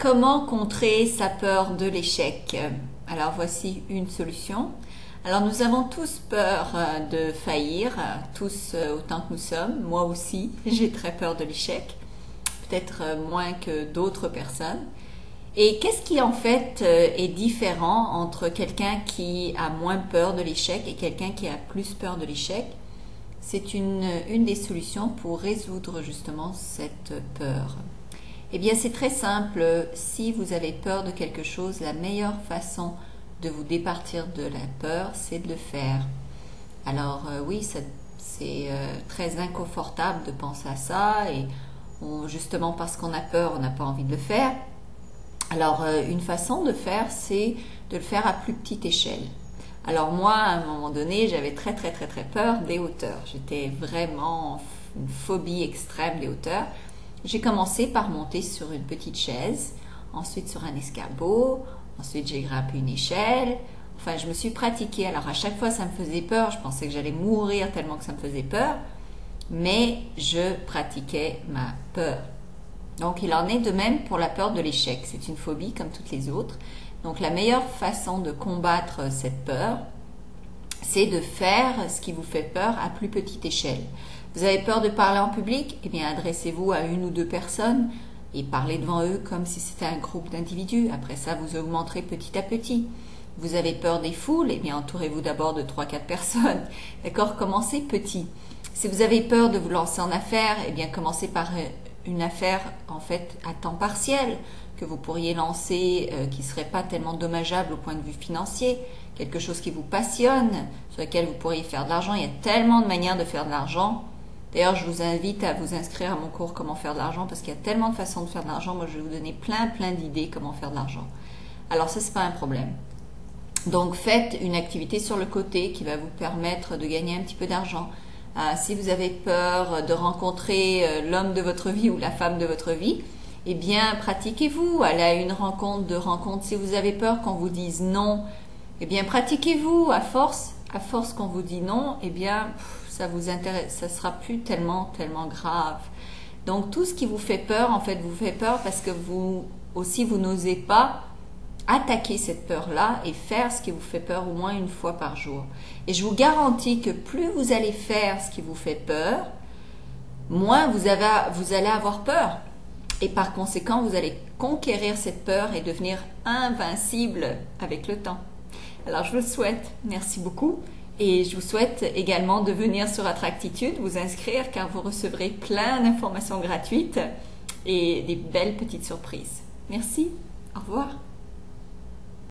Comment contrer sa peur de l'échec? Alors voici une solution. Alors nous avons tous peur de faillir, tous autant que nous sommes. Moi aussi, j'ai très peur de l'échec, peut-être moins que d'autres personnes. Et qu'est-ce qui en fait est différent entre quelqu'un qui a moins peur de l'échec et quelqu'un qui a plus peur de l'échec? C'est une des solutions pour résoudre justement cette peur. Eh bien, c'est très simple. Si vous avez peur de quelque chose, la meilleure façon de vous départir de la peur, c'est de le faire. Alors oui, c'est très inconfortable de penser à ça et justement parce qu'on a peur, on n'a pas envie de le faire. Alors une façon de faire, c'est de le faire à plus petite échelle. Alors moi, à un moment donné, j'avais très peur des hauteurs. J'étais vraiment une phobie extrême des hauteurs. J'ai commencé par monter sur une petite chaise, ensuite sur un escabeau, ensuite j'ai grimpé une échelle. Enfin, je me suis pratiquée. Alors à chaque fois, ça me faisait peur. Je pensais que j'allais mourir tellement que ça me faisait peur. Mais je pratiquais ma peur. Donc il en est de même pour la peur de l'échec. C'est une phobie comme toutes les autres. Donc la meilleure façon de combattre cette peur, c'est de faire ce qui vous fait peur à plus petite échelle. Vous avez peur de parler en public? Eh bien, adressez-vous à une ou deux personnes et parlez devant eux comme si c'était un groupe d'individus. Après ça, vous augmenterez petit à petit. Vous avez peur des foules? Eh bien, entourez-vous d'abord de 3-4 personnes. D'accord? Commencez petit. Si vous avez peur de vous lancer en affaires, eh bien, commencez par une affaire en fait à temps partiel que vous pourriez lancer, qui ne serait pas tellement dommageable au point de vue financier. Quelque chose qui vous passionne, sur lequel vous pourriez faire de l'argent. Il y a tellement de manières de faire de l'argent. D'ailleurs, je vous invite à vous inscrire à mon cours Comment faire de l'argent parce qu'il y a tellement de façons de faire de l'argent. Moi, je vais vous donner plein d'idées comment faire de l'argent. Alors ça, c'est pas un problème. Donc, faites une activité sur le côté qui va vous permettre de gagner un petit peu d'argent. Si vous avez peur de rencontrer l'homme de votre vie ou la femme de votre vie, eh bien, pratiquez-vous. Allez à une rencontre, deux rencontres. Si vous avez peur qu'on vous dise non, eh bien, pratiquez-vous. À force qu'on vous dit non, eh bien, ça vous intéresse, ça sera plus tellement grave. Donc tout ce qui vous fait peur, en fait, vous fait peur parce que vous n'osez pas attaquer cette peur-là et faire ce qui vous fait peur au moins une fois par jour. Et je vous garantis que plus vous allez faire ce qui vous fait peur, moins vous allez avoir peur. Et par conséquent, vous allez conquérir cette peur et devenir invincible avec le temps. Alors je vous le souhaite. Merci beaucoup. Et je vous souhaite également de venir sur Attractitude, vous inscrire car vous recevrez plein d'informations gratuites et des belles petites surprises. Merci, au revoir.